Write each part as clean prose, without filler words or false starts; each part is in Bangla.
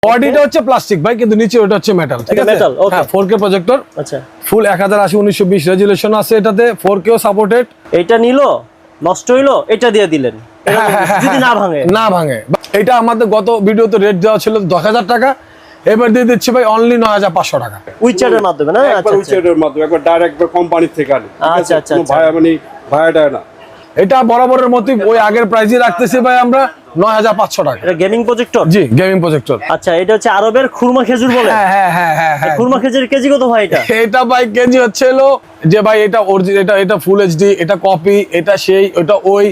বডিটা হচ্ছে প্লাস্টিক ভাই, কিন্তু নিচে ওটা হচ্ছে মেটাল। ঠিক আছে, মেটাল। ওকে, হ্যাঁ 4K প্রজেক্টর। আচ্ছা, ফুল 1080x1920 রেজুলেশন আছে এটাতে, 4K সাপোর্টেড। এটা নিলো, নষ্ট হইলো, এটা দিয়ে দিলেন, যদি না ভাঙে। না ভাঙে। এটা আমাদের গত ভিডিওতে রেট দেওয়া ছিল 10,000 টাকা, এবার দিয়ে দিচ্ছি ভাই অনলি 9,500 টাকা। উইচারের মাধ্যমে না? একবার উইচারের মাধ্যমে, একবার ডাইরেক্ট কোম্পানি থেকে আনি। আচ্ছা আচ্ছা কোনো ভাই মানে ভাইটা না, এটা বরাবরের মতোই ওই আগের প্রাইসই রাখতেছি ভাই আমরা 9,500 টাকা। এটা গেমিং প্রজেক্টর? জি, গেমিং প্রজেক্টর। আচ্ছা, এটা হচ্ছে আরবের খুরমা খেজুর বলে? হ্যাঁ হ্যাঁ হ্যাঁ হ্যাঁ হ্যাঁ। খুরমা খেজুরের কেজি কত ভাই এটা? এটা ভাই কেজি হচ্ছে হলো যে ভাই এটা এটা ফুল এইচডি, এটা কপি, এটা সেই, ওটা ওই।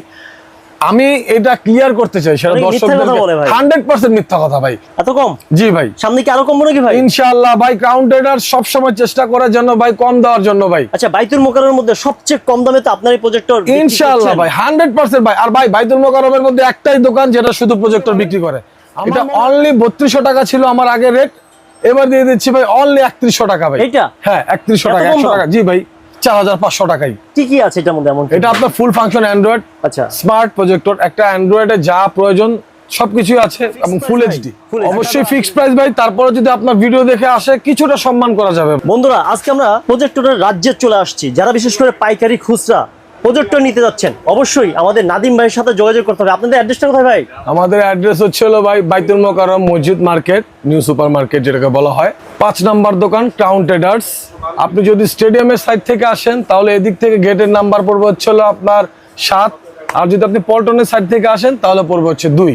আমি এটা ক্লিয়ার করতে চাই সেটা দর্শকদের, 100% মিথ্যা কথা ভাই। এত কম? জি ভাই। সামনে কি আরো কম নাকি ভাই? ইনশাআল্লাহ ভাই, ক্রাউন ট্রেডার সব সময় চেষ্টা করার জন্য ভাই, কম দেওয়ার জন্য ভাই। আচ্ছা, বাইতুল মোকাররমের মধ্যে সবচেয়ে কম দামে তো আপনার এই প্রজেক্টর ইনশাআল্লাহ ভাই 100% ভাই। আর ভাই বাইতুল মোকাররমের মধ্যে একটাই দোকান যেটা শুধু প্রজেক্টর বিক্রি করে। এটা অনলি 3200 টাকা ছিল আমার আগের রেট, এবার দিয়ে দিচ্ছি ভাই অনলি 3100 টাকা ভাই। এটা? হ্যাঁ 3100 টাকা, 100 টাকা। জি ভাই, 4500 টাকাই। কি কি আছে এটার মধ্যে এমন? এটা আপনার ফুল ফাংশন অ্যান্ড্রয়েড, আচ্ছা, স্মার্ট প্রজেক্টর, একটা অ্যান্ড্রয়েডে যা প্রয়োজন সবকিছু আছে, এবং ফুল এইচডি। অবশ্যই ফিক্সড প্রাইস ভাই, তারপরে যদি আপনার ভিডিও দেখে আসে কিছুটা সম্মান করা যাবে। বন্ধুরা, আজকে আমরা প্রজেক্টরের রাজ্যে চলে আসছি। যারা বিশেষ করে পাইকারি খুচরা প্রজেক্টর নিতে যাচ্ছেন, অবশ্যই আমাদের নাদিম ভাইয়ের সাথে যোগাযোগ করতে হবে। আপনাদের অ্যাড্রেসটা কোথায় ভাই? আমাদের অ্যাড্রেস হচ্ছে হলো ভাই বাইতুল মোকাররম মসজিদ মার্কেট, নিউ সুপার মার্কেট যেটাকে বলা হয়, 5 নাম্বার দোকান, ক্রাউন ট্রেডার্স। আপনি যদি স্টেডিয়ামের সাইড থেকে আসেন তাহলে এদিক থেকে গেটের নাম্বার পড়বে হচ্ছে হলো আপনার 7, আর যদি আপনি পল্টনের সাইড থেকে আসেন তাহলে পড়বে হচ্ছে 2।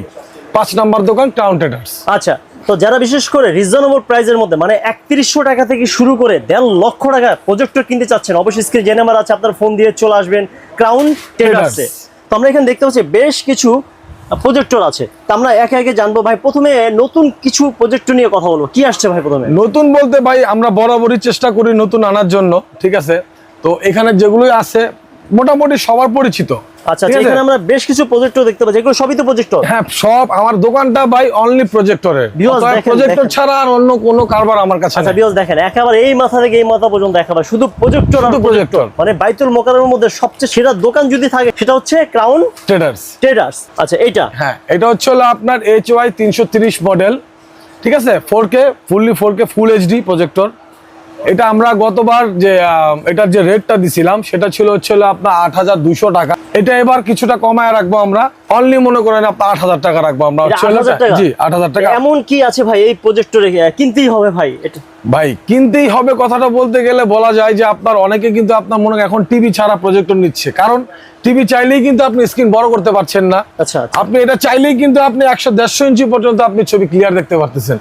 5 নাম্বার দোকান, ক্রাউন ট্রেডার্স। আচ্ছা, তো যারা বিশেষ করে রিজনেবল প্রাইসের মধ্যে মানে 3100 টাকা থেকে শুরু করে 1.5 লক্ষ টাকা প্রজেক্টর কিনতে চাচ্ছেন, অবশ্যই স্ক্রিনে যে নাম্বার আছে আপনার ফোন দিয়ে চলে আসবেন ক্রাউন ট্রেডার্সে। তো আমরা এখানে দেখতে পাচ্ছি বেশ কিছু প্রজেক্টর আছে, তো আমরা একে একে জানবো। ভাই প্রথমে নতুন কিছু প্রজেক্টর নিয়ে কথা বলবো, কি আসছে ভাই প্রথমে? নতুন বলতে ভাই আমরা বরাবরই চেষ্টা করি নতুন আনার জন্য, ঠিক আছে। তো এখানে যেগুলোই আছে মোটামুটি সবার পরিচিত। আচ্ছা, এখানে আমরা বেশ কিছু প্রজেক্টর দেখতে পাচ্ছি, এগুলো সবই তো প্রজেক্টর? হ্যাঁ, সব। আমার দোকানটা ভাই অনলি প্রজেক্টরের, প্রজেক্টর ছাড়া আর অন্য কোনো কারবার আমার কাছে। আচ্ছা ভিউয়ার্স, দেখেন একেবারে এই মাথা থেকে এই মাথা পর্যন্ত একেবারে শুধু প্রজেক্টর আর প্রজেক্টর। মানে বাইতুল মোকাররমের মধ্যে সবচেয়ে সেরা দোকান যদি থাকে সেটা হচ্ছে ক্রাউন ট্রেডার্স। আচ্ছা, এইটা? হ্যাঁ, এটা হচ্ছে হলো আপনার HY 330 মডেল, ঠিক আছে, 4K ফুল এইচডি প্রজেক্টর। এটা আমরা গতবার যে এটার যে রেটটা দিছিলাম সেটা ছিল হচ্ছে আপনার 8200 টাকা। এটা এবার কিছুটা কমায় রাখবো আমরা, অনলি মনে করেন আপনার 8000 টাকা রাখবো আমরা। জি, 8000 টাকা। এমন কি আছে ভাই এই প্রজেক্টরে কিনতেই হবে ভাই? এটা ভাই কিনতেই হবে কথাটা বলতে গেলে বলা যায় যে আপনার অনেকে কিন্তু আপনার মনে এখন টিভি ছাড়া প্রজেক্টর নিচ্ছে, কারণ টিভি চাইলেই কিন্তু আপনি স্ক্রিন বড় করতে পারছেন না। আচ্ছা, আপনি এটা চাইলেই কিন্তু আপনি 100-150 ইঞ্চি পর্যন্ত আপনি ছবি ক্লিয়ার দেখতে পারতেছেন।